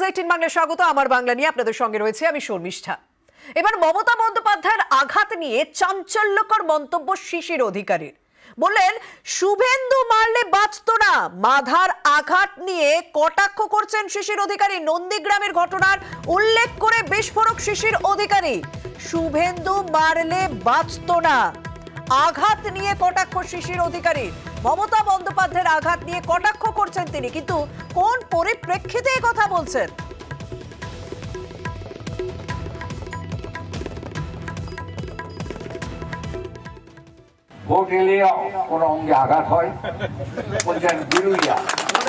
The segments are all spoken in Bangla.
নিউজ 18 বাংলায় স্বাগত। আমার বাংলা নিয়ে আপনাদের সঙ্গে রয়েছে আমি শর্মিষ্ঠা। এবার মমতা বন্দ্যোপাধ্যায়ের আঘাত নিয়ে চাঞ্চল্যকর মন্তব্য শিশির অধিকারীর। বললেন শুভেন্দু মারলে বাঁচত না। মাথার আঘাত নিয়ে কটাক্ষ করছেন শিশির অধিকারী। নন্দীগ্রামের ঘটনার উল্লেখ করে বিস্ফোরক শিশির অধিকারী। শুভেন্দু মারলে বাঁচত না, আঘাত নিয়ে কটাক্ষ শিশির অধিকারী। মমতা বন্দ্যোপাধ্যায়ের আঘাত নিয়ে কটাক্ষ করছেন তিনি, কিন্তু কোন পরিপ্রেক্ষিতে কথা বলছেন? ভোট এলে কোন অঙ্গে আঘাত হয়, বলছেন বিরুলিয়া,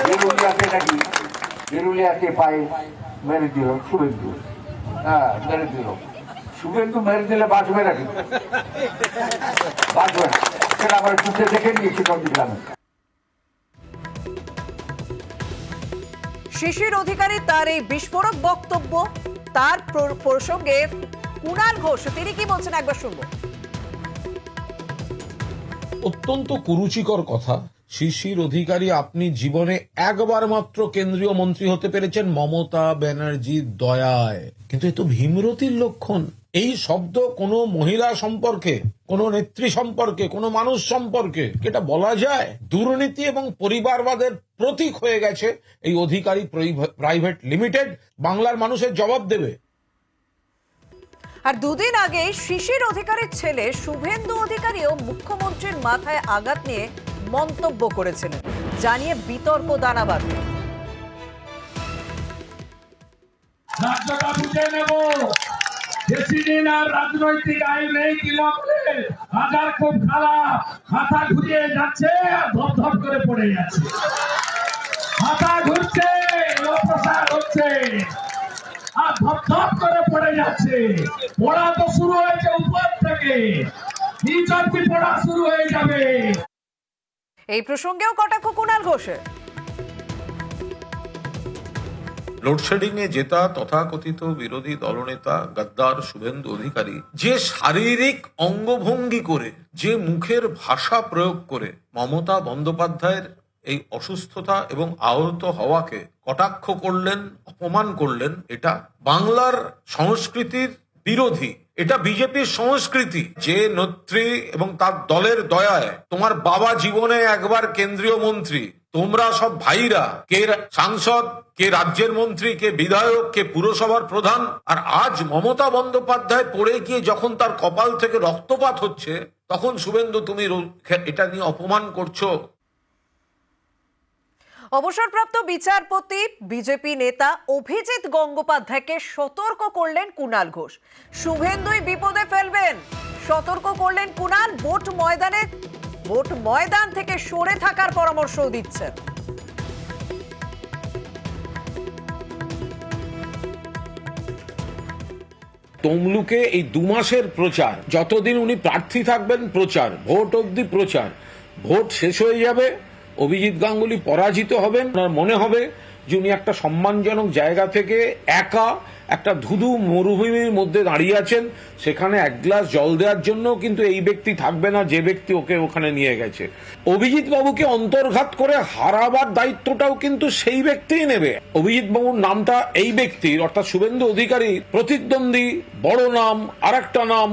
বিরুলিয়াতে নাকি বিরুলিয়াকে পায়ে মেরে দিল শুভেন্দু। হ্যাঁ, মেরে দিল শুভেন্দু, মেরে দিলে বাঁচবে নাকি? বাঁচবে না, সেটা আমরা চুপে দেখে নিয়েছি নন্দীগ্রামে। শিশির অধিকারী তার এই বিস্ফোরক বক্তব্য, তার প্রসঙ্গে কুণাল ঘোষ তিনি কি বলছেন একবার শুনবো। অত্যন্ত কুরুচিকর কথা। শিশির অধিকারী, আপনি জীবনে একবার মাত্র কেন্দ্রীয় মন্ত্রী হতে পেরেছেন মমতা ব্যানার্জির দয়ায়, কিন্তু এ তো ভীমরতির লক্ষণ। এই শব্দ কোনো মহিলা সম্পর্কে, কোনো নেত্রী সম্পর্কে, কোনো মানুষ সম্পর্কে এটা বলা যায়? দুর্নীতি এবং পরিবারবাদের প্রতীক হয়ে গেছে এই অধিকারী প্রাইভেট লিমিটেড। বাংলার মানুষের জবাব দেবে। আর দুদিন আগে শিশির অধিকারীর ছেলে শুভেন্দু অধিকারীও মুখ্যমন্ত্রীর মাথায় আঘাত নিয়ে মন্তব্য করেছিলেন, জানিয়ে বিতর্ক দানা বাঁধে। রাজ্যটা বুঝে নেব, বেশিদিন আর রাজনৈতিক আইন নেই। কি বলে বাজার খুব খারাপ, মাথা ঘুরিয়ে যাচ্ছে আর ধপ করে পড়ে যাচ্ছে, মাথা ঘুরছে, প্রসার হচ্ছে আর ধপ করে পড়ে যাচ্ছে। পড়া তো শুরু হয়েছে উপর থেকে, নিচ অব্দি পড়া শুরু হয়ে যাবে। এই প্রসঙ্গেও কটাক্ষ কুণাল ঘোষের। লোডশেডিং এ জেতা তথাকথিত বিরোধী দলনেতা গদ্দার শুভেন্দু অধিকারী যে শারীরিক অঙ্গভঙ্গি করে, যে মুখের ভাষা প্রয়োগ করে মমতা বন্দ্যোপাধ্যায়ের এই অসুস্থতা এবং আহত হওয়াকে কটাক্ষ করলেন, অপমান করলেন, এটা বাংলার সংস্কৃতির বিরোধী। এটা বিজেপির সংস্কৃতি। যে নেত্রী এবং তার দলের দয়ায় তোমার বাবা জীবনে একবার কেন্দ্রীয় মন্ত্রী, তোমরা সব ভাইরা, কে সাংসদ, কে রাজ্যের মন্ত্রী, কে বিধায়ক, কে পুরসভার প্রধান, আর আজ মমতা বন্দ্যোপাধ্যায় পড়ে গিয়ে যখন তার কপাল থেকে রক্তপাত হচ্ছে, তখন শুভেন্দু তুমি এটা নিয়ে অপমান করছো। অবসরপ্রাপ্ত বিচারপতি বিজেপি নেতা অভিজিৎ গঙ্গোপাধ্যায়কে সতর্ক করলেন কুণাল ঘোষ। শুভেন্দুই বিপদে ফেলবেন, সতর্ক করলেন কুণাল। ভোট ময়দান থেকে সরে থাকার পরামর্শ দিচ্ছেন। তমলুকে এই 2 মাসের প্রচার, যতদিন উনি প্রার্থী থাকবেন প্রচার, ভোট অবধি প্রচার। ভোট শেষ হয়ে যাবে, অভিজিৎ গাঙ্গুলি পরাজিত হবেন, ওনার মনে হবে যে উনি একটা সম্মানজনক জায়গা থেকে একা একটা ধুধু মরুভূমির মধ্যে দাঁড়িয়ে আছেন, সেখানে এক গ্লাস জল দেওয়ার জন্য কিন্তু এই ব্যক্তি থাকবে না যে ব্যক্তি ওকে ওখানে নিয়ে গেছে। অভিজিৎ বাবুকে অন্তর্ঘাত করে হারাবার দায়িত্বটাও কিন্তু সেই ব্যক্তিই নেবে। অভিজিৎ বাবুর নামটা এই ব্যক্তির, অর্থাৎ শুভেন্দু অধিকারী, প্রতিদ্বন্দ্বী, বড় নাম, আর একটা নাম,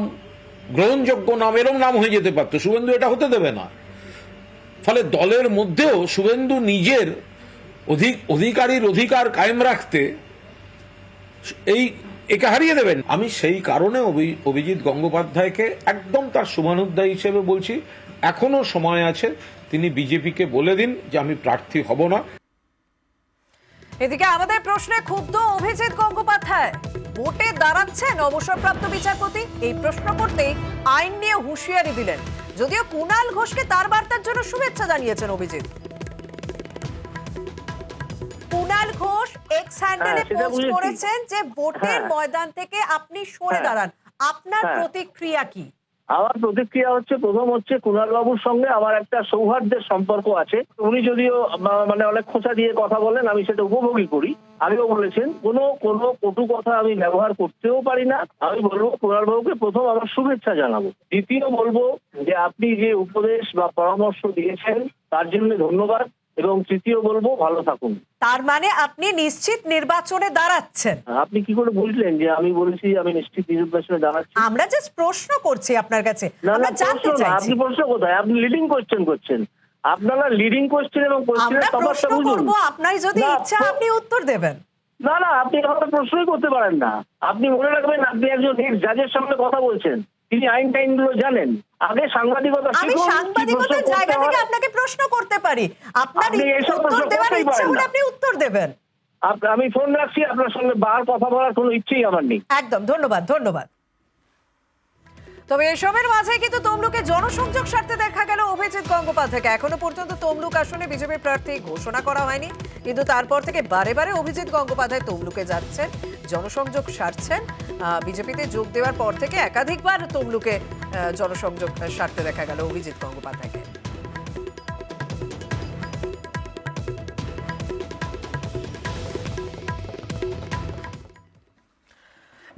গ্রহণযোগ্য নাম, এরকম নাম হয়ে যেতে পারতো। শুভেন্দু এটা হতে দেবে না। ফলে দলের মধ্যেও শুভেন্দু নিজের অধিকারীর অধিকার কায়েম রাখতে একে হারিয়ে দেবেন। আমি সেই কারণে অভিজিৎ গঙ্গোপাধ্যায়কে একদম তার শুভানুধ্যায়ী হিসেবে বলছি, এখনো সময় আছে, তিনি বিজেপিকে বলে দিন যে আমি প্রার্থী হব না। এদিকে আমাদের প্রশ্নে ক্ষুব্ধ অভিজিৎ গঙ্গোপাধ্যায়। ভোটে দাঁড়াচ্ছেন অবসরপ্রাপ্ত বিচারপতি, এই প্রশ্ন করতেই আইন নিয়ে হুঁশিয়ারি দিলেন। যদিও কুণাল ঘোষকে তার বার্তার জন্য শুভেচ্ছা জানিয়েছেন অভিজিৎ। কুণাল ঘোষ এক্স হ্যান্ডেলে পোস্ট করেছেন যে ভোটের ময়দান থেকে আপনি সরে দাঁড়ান। আপনার প্রতিক্রিয়া কি? আমার প্রতিক্রিয়া হচ্ছে, প্রথম হচ্ছে কুণাল বাবুর সঙ্গে আমার একটা সৌহার্দ্যের সম্পর্ক আছে। উনি যদিও মানে অনেক খোঁচা দিয়ে কথা বলেন, আমি সেটা উপভোগই করি। আগেও বলেছেন কোনো কটু কথা আমি ব্যবহার করতেও পারি না। আমি বলবো কুণাল বাবুকে প্রথম আমার শুভেচ্ছা জানাবো। দ্বিতীয় বলবো যে আপনি যে উপদেশ বা পরামর্শ দিয়েছেন তার জন্য ধন্যবাদ। এবং তৃতীয় বলবো ভালো থাকুন। তার মানে আপনি নিশ্চিত নির্বাচনে দাঁড়াচ্ছেন? আপনি কি করে বুঝলেন যে আমি বলেছি আমি নিশ্চিত নির্বাচনে দাঁড়াচ্ছি? আমরা জাস্ট প্রশ্ন করছি আপনার কাছে, না আমরা না, জানতে প্রশ্ন না। চাইছি। আপনি প্রশ্ন কোথায়? আপনি লিডিং কোয়েশ্চেন করছেন। আপনারা লিডিং কোয়েশ্চেন এবং আমরা কোয়েশ্চেনের তফাৎটা প্রশ্ন বুঝুন। করব, আপনার যদি না, ইচ্ছা আপনি উত্তর দেবেন। না না, আপনি আমাকে প্রশ্নই করতে পারেন না। আপনি মনে রাখবেন আপনি একজন জাজের সামনে কথা বলছেন, তিনি আইন টাইনগুলো জানেন। আগে সাংবাদিকতা আমি শিখুন, কি সাংবাদিকতার প্রশ্ন জায়গা করতে থেকে হয়। আপনাকে প্রশ্ন করতে পারি, আপনার আপনি এইসব উত্তর প্রশ্ন দেওয়ার করতেই ইচ্ছা পারেন হলে না। আপনি উত্তর দেবেন। আমি ফোন রাখছি, আপনার সঙ্গে বার কথা বলার কোনো ইচ্ছেই আমার নেই। একদম, ধন্যবাদ ধন্যবাদ। তবে এসবের মাঝে কিন্তু তমলুকে জনসংযোগ স্বার্থে দেখা গেল অভিজিৎ গঙ্গোপাধ্যায়কে। এখনো পর্যন্ত তমলুক আসনে বিজেপির প্রার্থী ঘোষণা করা হয়নি, কিন্তু তারপর থেকে বারে বারে অভিজিৎ গঙ্গোপাধ্যায় তমলুকে যাচ্ছেন, জনসংযোগ সারছেন। বিজেপিতে যোগ দেওয়ার পর থেকে একাধিকবার তমলুকে জনসংযোগ স্বার্থে দেখা গেল অভিজিৎ গঙ্গোপাধ্যায়কে।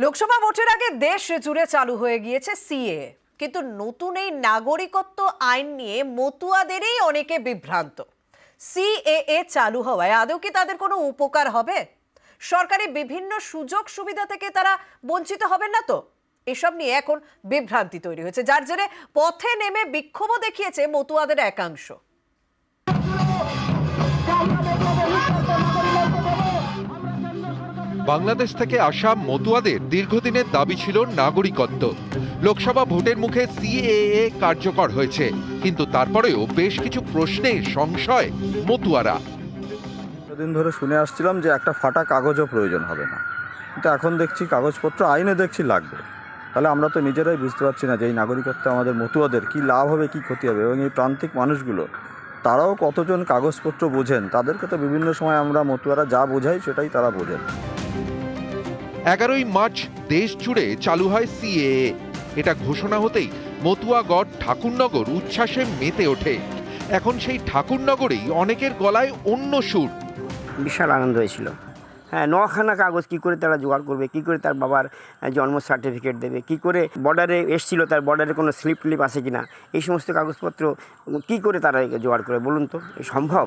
লোকসভা ভোটের আগে দেশ জুড়ে চালু হয়ে গিয়েছে সিএএ, কিন্তু নতুন এই নাগরিকত্ব আইন নিয়ে মতুয়াদেরই অনেকে বিভ্রান্ত। সিএএ চালু হওয়ায় আদৌ কি তাদের কোনো উপকার হবে? সরকারি বিভিন্ন সুযোগ সুবিধা থেকে তারা বঞ্চিত হবেন না তো? এসব নিয়ে এখন বিভ্রান্তি তৈরি হয়েছে, যার জেরে পথে নেমে বিক্ষোভও দেখিয়েছে মতুয়াদের একাংশ। বাংলাদেশ থেকে আসা মতুয়াদের দীর্ঘদিনের দাবি ছিল নাগরিকত্ব। লোকসভা ভোটের মুখে সিএএ কার্যকর হয়েছে, কিন্তু তারপরেও বেশ কিছু প্রশ্নে সংশয় মতুয়ারা। দিন ধরে শুনে আসছিলাম যে একটা ফাটা কাগজও প্রয়োজন হবে না, কিন্তু এখন দেখছি কাগজপত্র আইনে দেখছি লাগবে। তাহলে আমরা তো নিজেরাই বুঝতে পারছি না যে এই নাগরিকত্ব আমাদের মতুয়াদের কি লাভ হবে, কি ক্ষতি হবে, এবং এই প্রান্তিক মানুষগুলো তারাও কতজন কাগজপত্র বোঝেন, তাদেরকে তো বিভিন্ন সময় আমরা মতুয়ারা যা বোঝাই সেটাই তারা বোঝেন। 11ই মার্চ দেশ জুড়ে চালু হয় সিএএ। এটা ঘোষণা হতেই মতুয়াগড় ঠাকুরনগর উচ্ছ্বাসে মেতে ওঠে। এখন সেই ঠাকুরনগরেই অনেকের গলায় অন্য সুর। বিশাল আনন্দ হয়েছিল। হ্যাঁ, 9খানা কাগজ কী করে তারা জোগাড় করবে, কী করে তার বাবার জন্ম সার্টিফিকেট দেবে, কী করে বর্ডারে এসেছিল তার বর্ডারে কোনো স্লিপ টিপ আছে কি না, এই সমস্ত কাগজপত্র কী করে তারা জোগাড় করে বলুন তো? সম্ভব?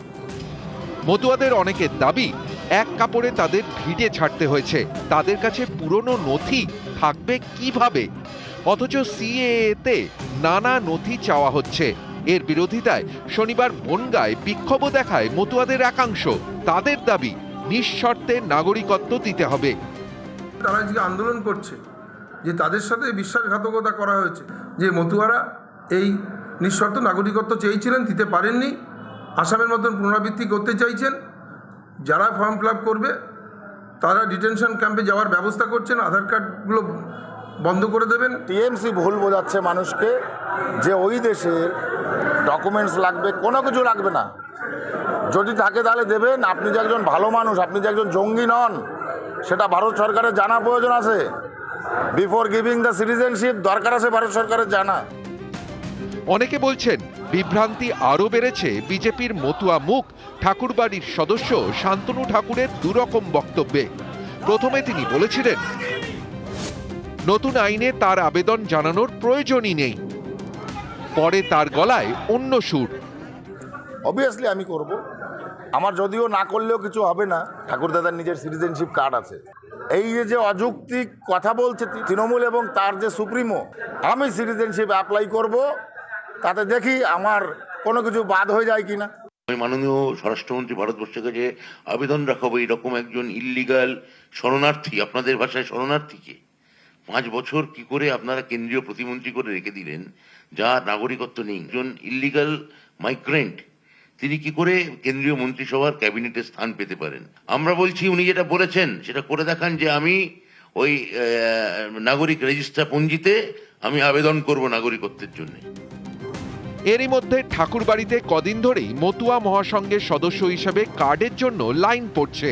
মতুয়াদের অনেকের দাবি এক কাপড়ে তাদের ভিটে ছাড়তে হয়েছে, তাদের কাছে পুরনো নথি থাকবে কিভাবে? অথচ সিএএতে নানা নথি চাওয়া হচ্ছে। এর বিরোধিতায় শনিবার বনগাঁয় বিক্ষোভ দেখায় মতুয়াদের একাংশ। তাদের দাবি নিঃশর্তে নাগরিকত্ব দিতে হবে। তারা যে আন্দোলন করছে, যে তাদের সাথে বিশ্বাসঘাতকতা করা হয়েছে, যে মতুয়ারা এই নিঃশর্ত নাগরিকত্ব চেয়েছিলেন, দিতে পারেননি, আসামের মতন পুনরাবৃত্তি করতে চাইছেন। যারা ফর্ম ফিল আপ করবে তারা ডিটেনশন ক্যাম্পে যাওয়ার ব্যবস্থা করছেন, আধার কার্ডগুলো বন্ধ করে দেবেন। টিএমসি ভুল বোঝাচ্ছে মানুষকে যে ওই দেশের ডকুমেন্টস লাগবে, কোনো কিছু লাগবে না। যদি থাকে তাহলে দেবেন। আপনি যে একজন ভালো মানুষ, আপনি যে একজন জঙ্গি নন, সেটা ভারত সরকারের জানা প্রয়োজন আছে। বিফোর গিভিং দ্য সিটিজেনশিপ দরকার আছে ভারত সরকারের জানা। অনেকে বলছেন বিভ্রান্তি আরও বেড়েছে বিজেপির মতুয়া মুখ ঠাকুরবাড়ির সদস্য শান্তনু ঠাকুরের দুরকম বক্তব্যে। প্রথমে তিনি বলেছিলেন নতুন আইনে তার আবেদন জানানোর প্রয়োজনই নেই, পরে তার গলায় অন্য সুর। অবভিয়াসলি আমি করব, আমার যদিও না করলেও কিছু হবে না, ঠাকুরদাদার নিজের সিটিজেনশিপ কার্ড আছে। এই যে অযৌক্তিক কথা বলছে তৃণমূল এবং তার যে সুপ্রিমো, আমি সিটিজেনশিপ অ্যাপ্লাই করব, তাতে দেখি আমার কোনো কিছু বাদ হয়ে যায় কিনা। আমি মাননীয় স্বরাষ্ট্রমন্ত্রী ভারতবর্ষের কাছে আবেদন রাখাবো, এরকম একজন ইল্লিগাল শরণার্থী, আপনাদের ভাষায় শরণার্থীকে 5 বছর কি করে আপনারা কেন্দ্রীয় প্রতিমন্ত্রী করে রেখে দিলেন, যার নাগরিকত্ব নেই। একজন ইল্লিগাল মাইগ্রেন্ট তিনি কি করে কেন্দ্রীয় মন্ত্রিসভার ক্যাবিনেটে স্থান পেতে পারেন? আমরা বলছি উনি যেটা বলেছেন সেটা করে দেখান, যে আমি ওই নাগরিক রেজিস্টার পঞ্জিতে আমি আবেদন করব নাগরিকত্বের জন্য। এরই মধ্যে ঠাকুরবাড়িতে কদিন ধরেই মতুয়া মহাসংঘের সদস্য হিসেবে কার্ডের জন্য লাইন পড়ছে।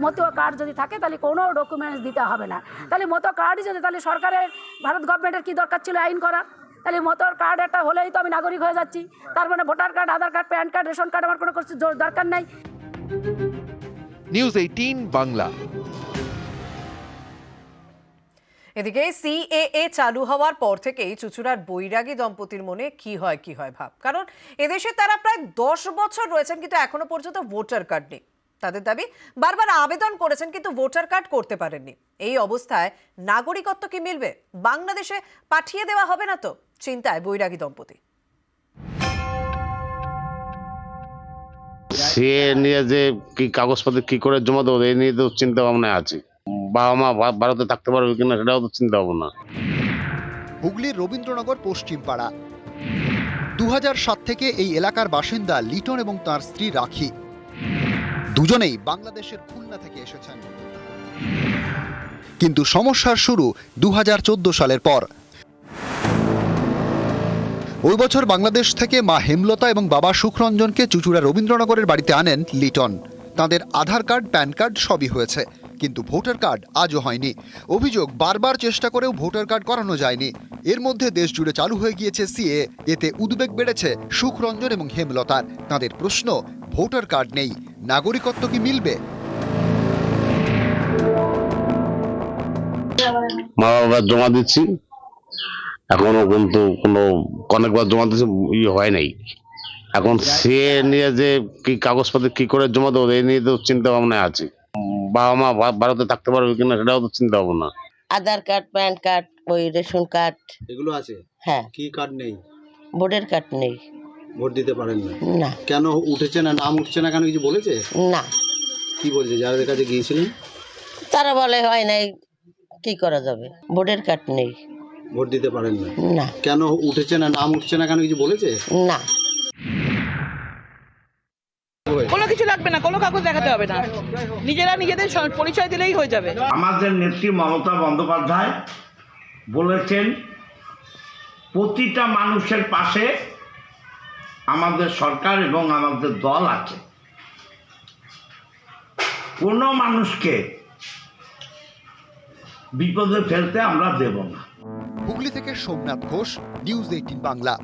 মতুয়া কার্ড যদি থাকে তাহলে কোনো ডকুমেন্টস দিতে হবে না। তাহলে মতুয়া কার্ডই যদি, তাহলে সরকারের ভারত গভর্নমেন্টের কি দরকার ছিল আইন করার? তাহলে মতুয়ার কার্ড একটা হলেই তো আমি নাগরিক হয়ে যাচ্ছি। তার মানে voter card, Aadhaar card, pan card, ration card আমার কোনো দরকার নাই। নিউজ 18 বাংলা। এদিকে সিএএ চালু হওয়ার পর থেকেই চুঁচুড়ার বৈরাগী দম্পতির মনে কি হয় ভাব, কারণ এদেশে তারা প্রায় 10 বছর রয়েছেন কিন্তু এখনো পর্যন্ত ভোটার কার্ড নেই। তাদের দাবি বারবার আবেদন করেছেন কিন্তু ভোটার কার্ড করতে পারেননি। এই অবস্থায় নাগরিকত্ব কি মিলবে? বাংলাদেশে পাঠিয়ে দেওয়া হবে না তো? চিন্তায় বৈরাগী দম্পতি। সে নিয়ে যে কি কাগজপত্র কি করে জমা দেবো এই নিয়ে তো চিন্তা ভাবনায় আছে। বাবা মা ভারতে থাকতে পারবে কিনা সেটাও তো চিন্তা ভাবনা। হুগলির রবীন্দ্রনগর পশ্চিম পাড়া। 2007 থেকে এই এলাকার বাসিন্দা লিটন এবং তার স্ত্রী রাখি। দুজনেই বাংলাদেশের খুলনা থেকে এসেছেন, কিন্তু সমস্যার শুরু 2014 সালের পর। ওই বছর বাংলাদেশ থেকে মা হেমলতা এবং বাবা সুখরঞ্জনকে চুঁচুড়া রবীন্দ্রনগরের বাড়িতে আনেন লিটন। তাদের আধার কার্ড, প্যান কার্ড সবই হয়েছে, কিন্তু ভোটার কার্ড আজও হয়নি। অভিযোগ, বারবার চেষ্টা করেও ভোটার কার্ড করানো যায়নি। এর মধ্যে দেশ জুড়ে চালু হয়ে গিয়েছে সিএ। এতে উদ্বেগ বেড়েছে সুখরঞ্জন এবং হেমলতার। তাদের প্রশ্ন, ভোটার কার্ড নেই, নাগরিকত্ব কি মিলবে? মা বাবা জমা দিচ্ছি, এখনো কিন্তু অনেকবার জমা দিচ্ছি, হয় নাই। এখন সে নিয়ে যে কি কাগজপত্র কি করে জমা দেবো এই নিয়ে তো চিন্তা ভাবনায় আছে। বাবা মা ভারতে থাকতে পারবে কিনা সেটাও তো চিন্তা ভাবনা। আধার কার্ড, প্যান কার্ড, ওই রেশন কার্ড এগুলো আছে। হ্যাঁ। কি কার্ড নেই? ভোটার কার্ড নেই। ভোট দিতে পারেন না? না। কেন উঠেছে না, নাম উঠছে না কেন কিছু বলেছে? না। কি বলছে যাদের কাছে গিয়েছিলেন? তারা বলে হয় নাই, কি করা যাবে, ভোটার কার্ড নেই। ভোট দিতে পারেন না? না। কেন উঠেছে না, নাম উঠছে না কেন কিছু বলেছে? না। কোনো কিছু লাগবে না, কোনো কাগজ দেখাতে হবে না, নিজেরা নিজেদের পরিচয় দিলেই হয়ে যাবে। আমাদের নেত্রী মমতা বন্দ্যোপাধ্যায় বলেছেন প্রতিটা মানুষের পাশে আমাদের সরকার এবং আমাদের দল আছে। কোনো মানুষকে বিপদে ফেলতে আমরা দেব না। হুগলি থেকে সোমনাথ ঘোষ, নিউজ 18 বাংলা।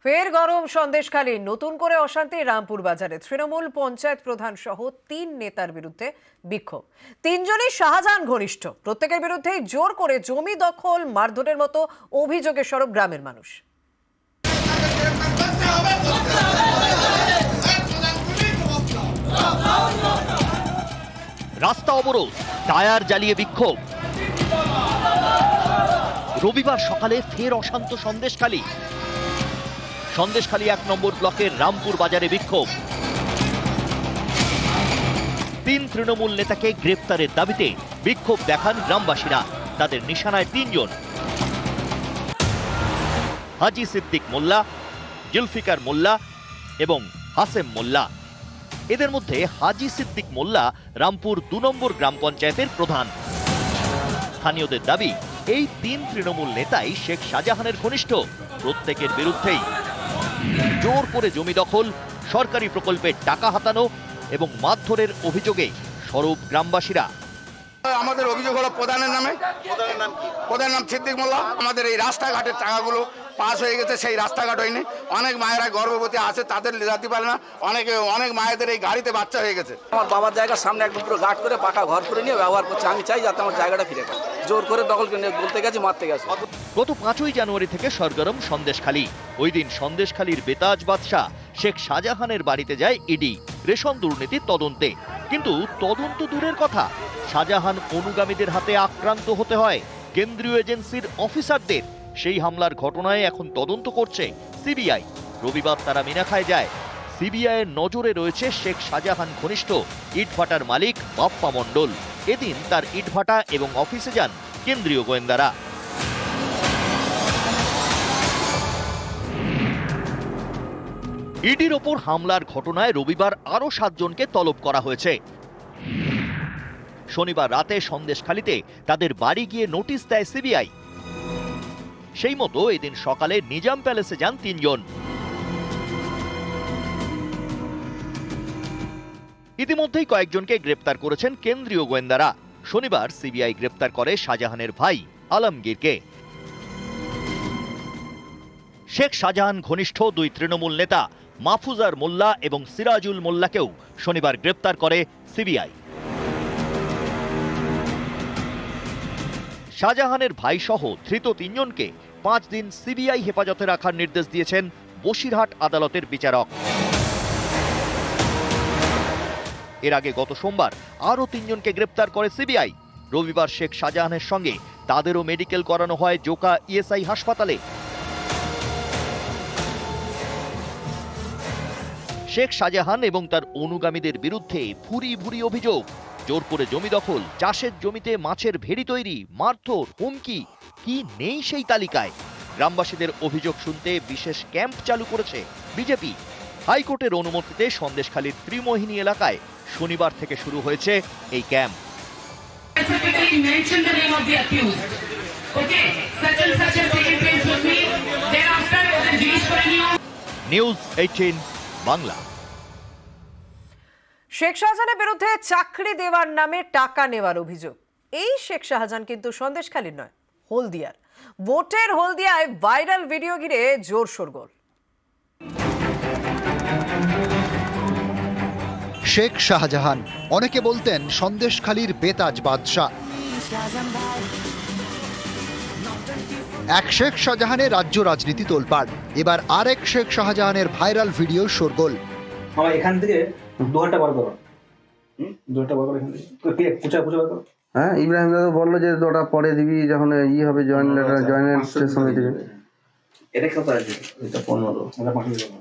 ফের গরম সন্দেশখালী। নতুন করে অশান্তি রামপুর বাজারে। তৃণমূল পঞ্চায়েত প্রধান সহ 3 নেতার বিরুদ্ধে বিক্ষোভ। 3 জনই শাহজাহান ঘনিষ্ঠ। প্রত্যেকের বিরুদ্ধেই জোর করে জমি দখল, মারধরের মতো অভিযোগে সরব গ্রামের মানুষ। রাস্তা অবরোধ, টায়ার জ্বালিয়ে বিক্ষোভ। রবিবার সকালে ফের অশান্ত সন্দেশখালী। 1 নম্বর ব্লকের রামপুর বাজারে বিক্ষোভ। 3 তৃণমূল নেতাকে গ্রেপ্তারের দাবিতে বিক্ষোভ দেখান গ্রামবাসীরা। তাদের নিশানায় 3 জন: হাজি সিদ্দিক মোল্লা, জুলফিকার মোল্লা এবং হাসেম মোল্লা। এদের মধ্যে হাজি সিদ্দিক মোল্লা রামপুর 2 নম্বর গ্রাম পঞ্চায়েতের প্রধান। স্থানীয়দের দাবি, এই 3 তৃণমূল নেতাই শেখ শাহজাহানের ঘনিষ্ঠ। প্রত্যেকের বিরুদ্ধেই জোর করে জমি দখল, সরকারি প্রকল্পের টাকা হাতানো এবং মারধরের অভিযোগে সরব গ্রামবাসীরা। আমাদের অভিযোগ হলো প্রধানের নামে। প্রধানের নাম সিদ্দিক মোল্লা। আমাদের এই রাস্তাঘাটের টাকাগুলো পাস হয়ে গেছে, সেই রাস্তাঘাট হয়নি। অনেক মায়েরা গর্ভবতী আছে, তাদের যেতে পারে না। অনেক মায়েদের এই গাড়িতে বাচ্চা হয়ে গেছে। আমার বাবার জায়গার সামনে একদম পুরো গার্ড করে পাকা ঘর করে নিয়ে ব্যবহার করছে। আমি চাই যাতে আমার জায়গাটা ফিরে পায়। জোর করে দখল করে নিয়ে বলতে গেছে, মারতে গেছে। গত 5ই জানুয়ারি থেকে সরগরম সন্দেশখালী। ওই দিন সন্দেশখালীর বেতাজ বাদশাহ শেখ শাহজাহানের বাড়িতে যায় ইডি রেশন দুর্নীতির তদন্তে। কিন্তু তদন্ত দূরের কথা, শাহজাহান অনুগামীদের হাতে আক্রান্ত হতে হয় কেন্দ্রীয় এজেন্সির অফিসারদের। সেই হামলার ঘটনায় এখন তদন্ত করছে সিবিআই। রবিবার তারা মিনাখায় যায়। সিবিআইয়ের নজরে রয়েছে শেখ শাহজাহান ঘনিষ্ঠ ইটভাটার মালিক বাপ্পা মণ্ডল। এদিন তার ইটভাটা এবং অফিসে যান কেন্দ্রীয় গোয়েন্দারা। ইডির ওপর হামলার ঘটনায় রবিবার আরও 7 জনকে তলব করা হয়েছে। শনিবার রাতে সন্দেশখালীতে তাদের বাড়ি গিয়ে নোটিশ দেয় সিবিআই। সেই মতো এদিন সকালে নিজাম প্যালেসে যান 3 জন। ইতিমধ্যেই কয়েকজনকে গ্রেপ্তার করেছেন কেন্দ্রীয় গোয়েন্দারা। শনিবার সিবিআই গ্রেপ্তার করে শাহজাহানের ভাই আলমগীরকে। শেখ শাহজাহান ঘনিষ্ঠ 2 তৃণমূল নেতা মাহফুজার মোল্লা এবং সিরাজুল মোল্লাকেও শনিবার গ্রেপ্তার করে সিবিআই। শাহজাহানের ভাই সহ ধৃত 3 জনকে 5 দিন সিবিআই হেফাজতে রাখার নির্দেশ দিয়েছেন বসিরহাট আদালতের বিচারক। এর আগে গত সোমবার আরও 3 জনকে গ্রেপ্তার করে সিবিআই। রবিবার শেখ শাহজাহানের সঙ্গে তাদেরও মেডিকেল করানো হয় জোকা ইএসআই হাসপাতালে। শেখ শাহজাহান এবং তার অনুগামীদের বিরুদ্ধে ভুরি ভুরি অভিযোগ। জোর করে জমি দখল, চাষের জমিতে মাছের ভেড়ি তৈরি, মারধর, হুমকি, কি নেই সেই তালিকায়। গ্রামবাসীদের অভিযোগ শুনতে বিশেষ ক্যাম্প চালু করেছে বিজেপি। হাইকোর্টের অনুমতিতে সন্দেশখালীর ত্রিমোহিনী এলাকায় শনিবার থেকে শুরু হয়েছে এই ক্যাম্প। নিউজ 18 বাংলা। শেখ শাহজাহানের বিরুদ্ধে চাকরি দেওয়ার নামে টাকা নেওয়ার অভিযোগ। এই শেখ শাহজাহান কিন্তু সন্দেশখালীর নয়, হলদিয়ার। ভোটের হলদিয়ায় ভাইরাল ভিডিও ঘিরে জোর শোরগোল। শেখ শাহজাহান, অনেকে বলতেন সন্দেশখালীর বেতাজ বাদশা। এক শেখ শাহজাহানের রাজ্য রাজনীতি তোলপাড়। এবার আরেক শেখ শাহজাহানের ভাইরাল ভিডিও শোরগোল। এখান থেকে দুহাটা বার করো, দুহাটা বার করো এখান থেকে। পূজা বার করো। হ্যাঁ, ইব্রাহিম দাদা বললো যে ওটা পরে দিবি যখন হবে জয়েন্টের সময় থেকে। এটা কত আছে? এটা 15। এটা 5 টাকা।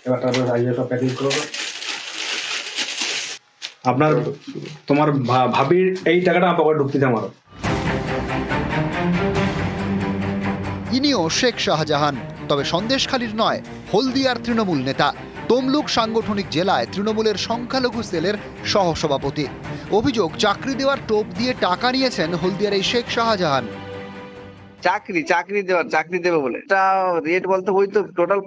এবার তারপরে আইডিয়া সব প্যাকেজ করো। আপনার তোমার ভাবির এই টাকাটা আপনাকে ঢুকতে দাও আমারও। ইনিও শেখ শাহজাহান, তবে সন্দেশখালীর নয়, হলদিয়ার তৃণমূল নেতা। তমলুক সাংগঠনিক জেলায় তৃণমূলের সংখ্যালঘু সেলের সহসভাপতি। অভিযোগ, চাকরি দেওয়ার টোপ দিয়ে টাকা নিয়েছেন হলদিয়ার এই শেখ শাহজাহান। চাকরি দেবে বলে এটা রেট বলতে ওই তো টোটাল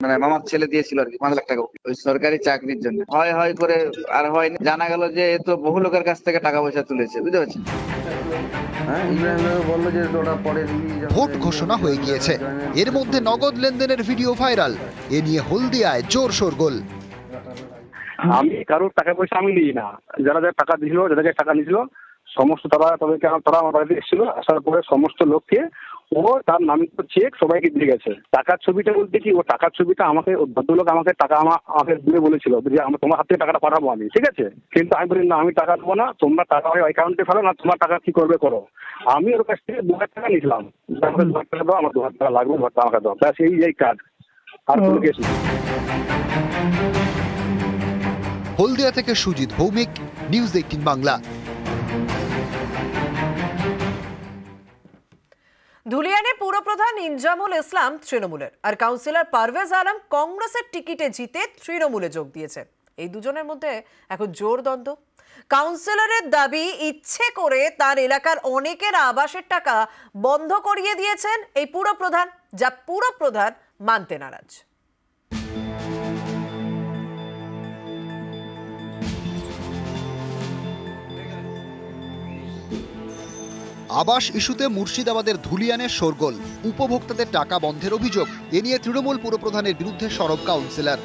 মানে মামার ছেলে দিয়েছিল আর কি 5 লাখ টাকা ওই সরকারি চাকরির জন্য। হয় করে আর হয়নি। জানা গেল যে এ তো বহু লোকের কাছ থেকে টাকা পয়সা তুলেছে, বুঝতে পারছেন। ভোট ঘোষণা হয়ে গিয়েছে, এর মধ্যে নগদ লেনদেনের ভিডিও ভাইরাল। এ নিয়ে হলদিয়ায় জোর শোরগোল। আমি কারোর টাকা পয়সা আমি নিই না। যারা টাকা দিয়েছিল, যাদেরকে টাকা নিয়েছিল সমস্ত তারা আমার বাড়িতে এসেছিল। আসার পরে সমস্ত লোককে ও তার নামে চেক সবাইকে দিয়ে গেছে। টাকার ছবিটা বলতে কি, ও টাকার ছবিটা আমাকে ভদ্রলোক আমাকে টাকা আমাকে দিয়ে বলেছিল যে তোমার হাত থেকে টাকাটা পাঠাবো আমি, ঠিক আছে। কিন্তু আমি বলি না, আমি টাকা দেবো না, তোমরা টাকা ওই অ্যাকাউন্টে ফেলো না, তোমার টাকা কি করবে করো। আমি ওর কাছ থেকে 2,000 টাকা নিয়েছিলাম। আমাকে 2,000 টাকা দাও, আমার 2,000 টাকা লাগবে, 2,000 টাকা আমাকে দাও, ব্যাস এই কাজ। আর কোনো কেস নেই। হলদিয়া থেকে সুজিত ভৌমিক, নিউজ 18 বাংলা। ধুলিয়ানে পুরপ্রধান ইনজামুল ইসলাম তৃণমূলের, আর কাউন্সিলর পারভেজ আলম কংগ্রেসের টিকিটে জিতে তৃণমূলে যোগ দিয়েছেন। এই দুজনের মধ্যে এখন জোর দ্বন্দ্ব। কাউন্সিলরের দাবি, ইচ্ছে করে তার এলাকার অনেকের আবাসের টাকা বন্ধ করিয়ে দিয়েছেন এই পুরপ্রধান, যা পুরপ্রধান মানতে নারাজ। আবাস ইস্যুতে মুর্শিদাবাদের ধুলিয়ানের শোরগোল। উপভোক্তাদের টাকা বন্ধের অভিযোগ। এ নিয়ে তৃণমূল পুরপ্রধানের বিরুদ্ধে সরব কাউন্সিলর।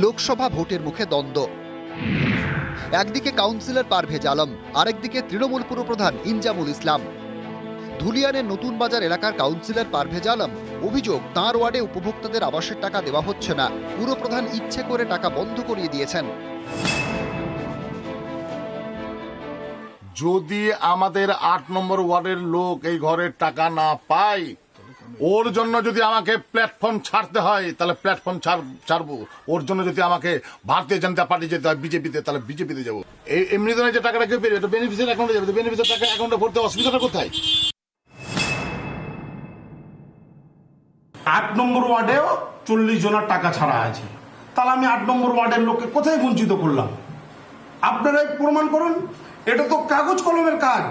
লোকসভা ভোটের মুখে দ্বন্দ্ব। একদিকে কাউন্সিলর পারভেজ আলম, আরেকদিকে তৃণমূল পুরপ্রধান ইনজামুল ইসলাম। ধুলিয়ানের নতুন বাজার এলাকার কাউন্সিলর পারভেজ আলম অভিযোগ, তাঁর ওয়ার্ডে উপভোক্তাদের আবাসের টাকা দেওয়া হচ্ছে না। পুরপ্রধান ইচ্ছে করে টাকা বন্ধ করিয়ে দিয়েছেন। যদি আমাদের 8 নম্বর ওয়ার্ডের লোক এই ঘরের টাকা না পায়, ওর জন্য যদি আমাকে প্ল্যাটফর্ম ছাড়তে হয় তাহলে প্ল্যাটফর্ম ছাড়বো। ওর জন্য যদি আমাকে ভারতীয় জনতা পার্টি যেতে হয় বিজেপিতে, তাহলে বিজেপিতে যাবো। এমনি ধরনের যে টাকাটা কেউ পেয়ে বেনিফিসিয়ারি অ্যাকাউন্টে যাবে, বেনিফিসিয়ারি টাকা অ্যাকাউন্টে ভরতে অসুবিধাটা কোথায়? 8 নম্বর ওয়ার্ডেও 40 জনের টাকা ছাড়া আছে, তাহলে আমি 8 নম্বর ওয়ার্ডের লোককে কোথায় বঞ্চিত করলাম? আপনারাই প্রমাণ করুন। এটা তো কাগজ কলমের কাজ,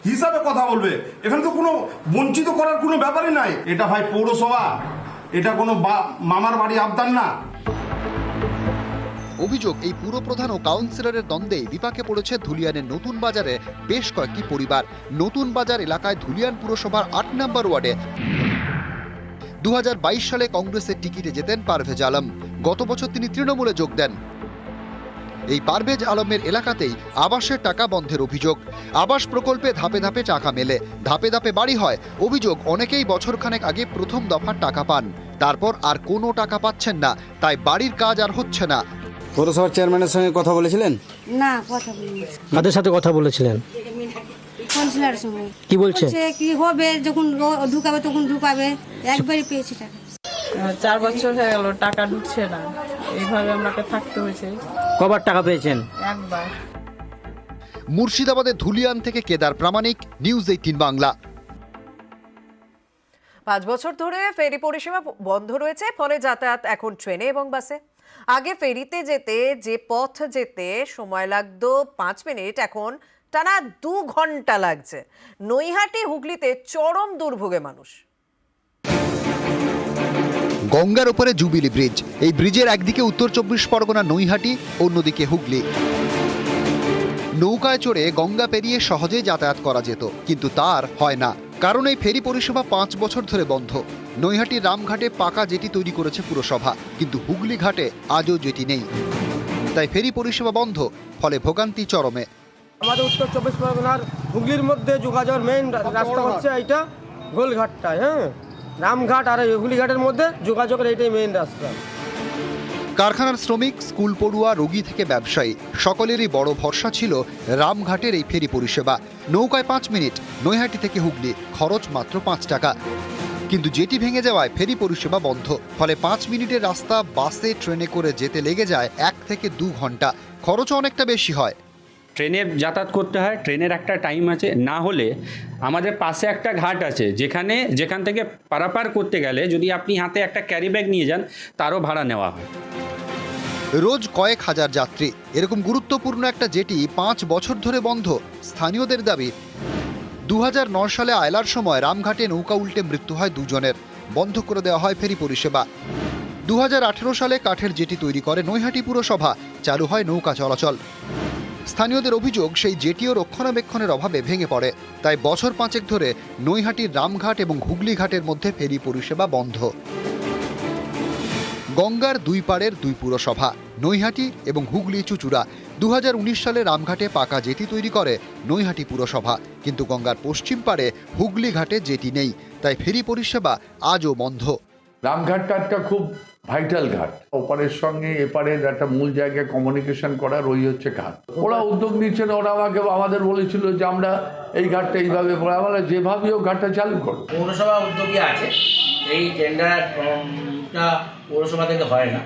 হিসাবে কথা বলবে। এখানে তো কোনো বঞ্চিত করার কোনো ব্যাপারই নাই। এটা ভাই পৌরসভা, এটা কোনো মামার বাড়ি আবদার না। অভিযোগ, এই পুরপ্রধান ও কাউন্সিলরের দ্বন্দ্বে বিপাকে পড়েছে ধুলিয়ানের নতুন বাজারে বেশ কয়েকটি পরিবার। নতুন বাজার এলাকায় ধুলিয়ান পুরসভার 8 নম্বর ওয়ার্ডে 2022 সালে কংগ্রেসের টিকিটে জেতেন পারভেজ আলম। গত বছর তিনি তৃণমূলে যোগ দেন। এই পারভেজ আলমের এলাকাতেই আবাসের টাকা বন্ধের অভিযোগ। আবাস প্রকল্পে ধাপে ধাপে টাকা মেলে, ধাপে ধাপে বাড়ি হয়। অভিযোগ অনেকেই বছরখানেক আগে প্রথম দফার টাকা পান, তারপর আর কোনো টাকা পাচ্ছেন না, তাই বাড়ির কাজ আর হচ্ছে না। পৌরসভার চেয়ারম্যানের সঙ্গে কথা বলেছিলেন? না, কথা বলিনি। কাদের সাথে কথা বলেছিলেন? কাউন্সিলরের সঙ্গে। কি বলছে? কি হবে, যখন ঢুকাবে তখন ঢুকাবে। একবারই পেয়েছি টাকা। 4 বছর হয়ে গেল টাকা ঢুকছে না, এইভাবে আমাকে থাকতে হয়েছে। কবার টাকা পেয়েছেন? একবার। মুর্শিদাবাদের ধুলিয়ান থেকে কেদার প্রামাণিক, নিউজ 18 বাংলা। 5 বছর ধরে ফেরি পরিষেবা বন্ধ রয়েছে, ফলে যাতায়াত এখন ট্রেনে এবং বাসে। আগে ফেরিতে যেতে যে পথ যেতে সময় লাগতো 5 মিনিট, এখন টানা 2 ঘন্টা লাগছে। নৈহাটি হুগলিতে চরম দুর্ভোগে মানুষ। গঙ্গার ওপরে জুবিলি ব্রিজ। এই ব্রিজের একদিকে উত্তর 24 পরগনা নৈহাটি, অন্যদিকে হুগলি। নৌকায় চড়ে গঙ্গা পেরিয়ে সহজে যাতায়াত করা যেত, কিন্তু তার হয় না, কারণ এই ফেরি পরিষেবা 5 বছর ধরে বন্ধ। নৈহাটির রামঘাটে পাকা জেটি তৈরি করেছে পুরসভা, কিন্তু হুগলি ঘাটে আজও জেটি নেই, তাই ফেরি পরিষেবা বন্ধ, ফলে ভোগান্তি চরমে। আমাদের উত্তর 24 পরগনার হুগলির মধ্যে যোগাযোগের মেইন রাস্তা হচ্ছে এইটা গোলঘাটটা, হ্যাঁ, রামঘাট আর হুগলি ঘাটের মধ্যে যোগাযোগের এইটাই মেইন রাস্তা। কারখানার শ্রমিক, স্কুল পড়ুয়া, রোগী থেকে ব্যবসায়ী, সকলেরই বড় ভরসা ছিল রামঘাটের এই ফেরি পরিষেবা। নৌকায় 5 মিনিট, নৈহাটি থেকে হুগলি, খরচ মাত্র 5 টাকা। কিন্তু জেটি ভেঙে যাওয়ায় ফেরি পরিষেবা বন্ধ, ফলে 5 মিনিটের রাস্তা বাসে ট্রেনে করে যেতে লেগে যায় 1 থেকে 2 ঘন্টা, খরচও অনেকটা বেশি হয়। ট্রেনে যাতায়াত করতে হয়, ট্রেনের একটা টাইম আছে, না হলে আমাদের পাশে একটা ঘাট আছে যেখান থেকে পারাপার করতে গেলে যদি আপনি হাতে একটা ক্যারি ব্যাগ নিয়ে যান তারও ভাড়া নেওয়া হয়। রোজ কয়েক হাজার যাত্রী, এরকম গুরুত্বপূর্ণ একটা জেটি 5 বছর ধরে বন্ধ। স্থানীয়দের দাবি, 2009 সালে আয়লার সময় রামঘাটে নৌকা উল্টে মৃত্যু হয় 2 জনের, বন্ধ করে দেওয়া হয় ফেরি পরিষেবা। 2018 সালে কাঠের জেটি তৈরি করে নৈহাটি পুরসভা, চালু হয় নৌকা চলাচল। স্থানীয়দের অভিযোগ, সেই জেটিও রক্ষণাবেক্ষণের অভাবে ভেঙে পড়ে, তাই বছর 5 ধরে নৈহাটির রামঘাট এবং হুগলি ঘাটের মধ্যে ফেরি পরিষেবা বন্ধ। গঙ্গার 2 পাড়ের 2 পুরসভা, নৈহাটি এবং হুগলি চুচুড়া। 2019 সালে রামঘাটে পাকা জেটি তৈরি করে নৈহাটি পুরসভা, কিন্তু গঙ্গার পশ্চিম পাড়ে হুগলি ঘাটে জেটি নেই, তাই ফেরি পরিষেবা আজও বন্ধ। রামঘাটটা একটা খুব ভাইটাল ঘাট, ওপারের সঙ্গে এপারের একটা মূল জায়গায় কমিউনিকেশন করার ওই হচ্ছে ঘাট। ওরা উদ্যোগ নিচ্ছেন, ওরা আমাদের বলেছিল যে আমরা এই ঘাটটা এইভাবে, আমরা যেভাবেও ঘাটটা চালু করব। পৌরসভা উদ্যোগী আছে, এই টেন্ডারটা পৌরসভা থেকে হয় না,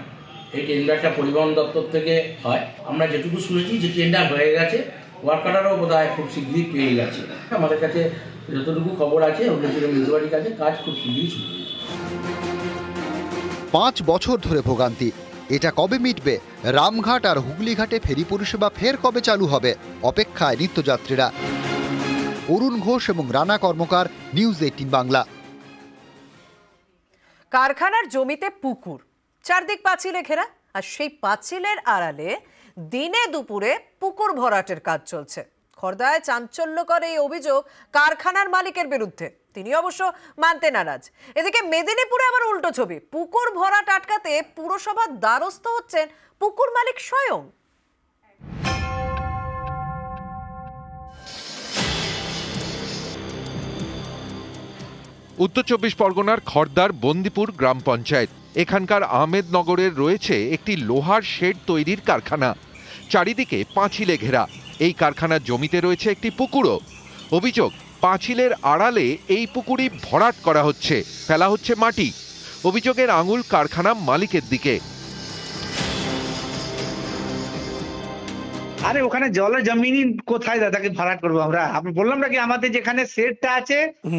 এই টেন্ডারটা পরিবহন দপ্তর থেকে হয়। আমরা যেটুকু শুনেছি যে টেন্ডার হয়ে গেছে, ওয়ার্কাররাও বোধহয় খুব শীঘ্রই পেয়ে গেছে। আমাদের কাছে যতটুকু খবর আছে মিউনিসিপালিটির কাছে কাজ খুব শীঘ্রই শুরু হয়েছে। 5 বছর ধরে ভোগান্তি, এটা কবে মিটবে? রামঘাট আর হুগলি ঘাটে ফেরি পরিষেবা ফের কবে চালু হবে? অপেক্ষায় নিত্যযাত্রীরা। অরুণ ঘোষ এবং রানা কর্মকার, নিউজ 18 বাংলা। কারখানার জমিতে পুকুর, চারদিক পাঁচিলে ঘেরা, আর সেই পাঁচিলের আড়ালে দিনে দুপুরে পুকুর ভরাটের কাজ চলছে। খর্দায় চাঞ্চল্যকর এই অভিযোগ কারখানার মালিকের বিরুদ্ধে, তিনি অবশ্য মানতে নারাজ। এদিকে মেদিনীপুরে আবার উল্টো ছবি, পুকুর ভরাট আটকাতে পুরসভার দ্বারস্থ হচ্ছেন পুকুর মালিক স্বয়ং। উত্তর 24 পরগনার খর্দার বন্দিপুর গ্রাম পঞ্চায়েত। এখানকার আহমেদনগরের রয়েছে একটি লোহার শেড তৈরির কারখানা, চারিদিকে পাঁচিলে ঘেরা। এই কারখানার জমিতে রয়েছে একটি পুকুরও। অভিযোগ, পাঁচিলের আড়ালে এই পুকুরই ভরাট করা হচ্ছে, ফেলা হচ্ছে মাটি। অভিযোগের আঙুল কারখানা মালিকের দিকে। আরে ওখানে জলের জমিনই কোথায় দাদাকে ভরাট করবো আমরা? আপনি বললাম নাকি আমাদের যেখানে শেডটা আছে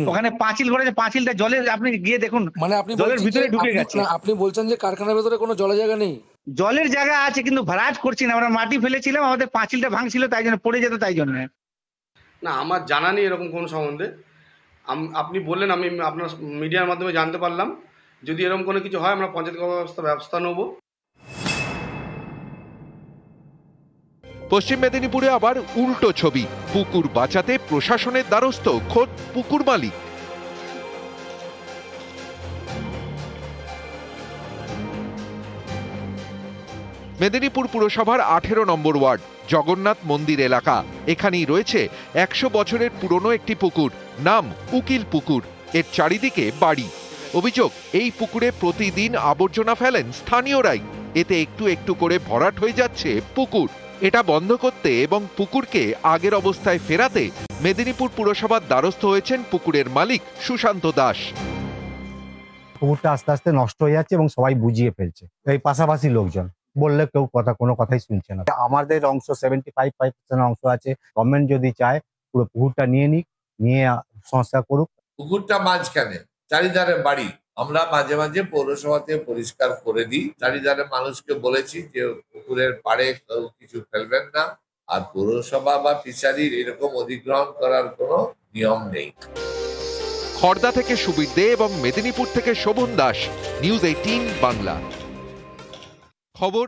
ওখানে পাঁচিল ভরেছে, পাঁচিলটা জলে আপনি গিয়ে দেখুন, মানে আপনি জলের ভিতরে ঢুকে গেছে। আপনি বলছেন যে কারখানার ভিতরে কোনো জলের জায়গা নেই? জলের জায়গা আছে কিন্তু ভরাট করছি না আমরা, মাটি ফেলেছিলাম, আমাদের পাঁচিলটা ভাঙছিল তাই জন্য, পড়ে যেত তাই জন্য। না, আমার জানা নেই এরকম কোন সম্বন্ধে। আপনি বললেন, আমি আপনার মিডিয়ার মাধ্যমে জানতে পারলাম। যদি এরকম কোনো কিছু হয় আমরা পঞ্চায়েত ব্যবস্থা নেব। পশ্চিম মেদিনীপুরে আবার উল্টো ছবি, পুকুর বাঁচাতে প্রশাসনের দ্বারস্থ খোদ পুকুর মালিক। মেদিনীপুর পুরসভার 18 নম্বর ওয়ার্ড জগন্নাথ মন্দির এলাকা। এখানেই রয়েছে 100 বছরের পুরনো একটি পুকুর, নাম উকিল পুকুর। এর চারিদিকে বাড়ি। অভিযোগ, এই পুকুরে প্রতিদিন আবর্জনা ফেলেন স্থানীয়রাই। এতে একটু একটু করে ভরাট হয়ে যাচ্ছে পুকুর। এটা বন্ধ করতে এবং পুকুরকে আগের অবস্থায় ফেরাতে মেদিনীপুর পুরসভার দ্বারস্থ হয়েছেন পুকুরের মালিক সুশান্ত দাস। পুকুরটা আস্তে আস্তে নষ্ট হয়ে যাচ্ছে এবং সবাই বুঝিয়ে ফেলছে। এই পাশাপাশি লোকজন বললে কেউ কোনো কথাই শুনছে না। আমাদের অংশ 75% অংশ আছে। গভর্নমেন্ট যদি চায় পুরো পুকুরটা নিয়ে সংস্কার করুক। পুকুরটা মাঝখানে, চারিধারে বাড়ি। আমরা মাঝে মাঝে পৌরসভাতে পরিষ্কার করে দিই। চারিধারে মানুষকে বলেছি যে পুকুরের পাড়ে কিছু ফেলবেন না, আর পৌরসভা বা ফিশারির এরকম অধিগ্রহণ করার কোনো নিয়ম নেই। খড়দা থেকে সুবীর দে এবং মেদিনীপুর থেকে শোভন দাস, নিউজ 18 বাংলা। খবর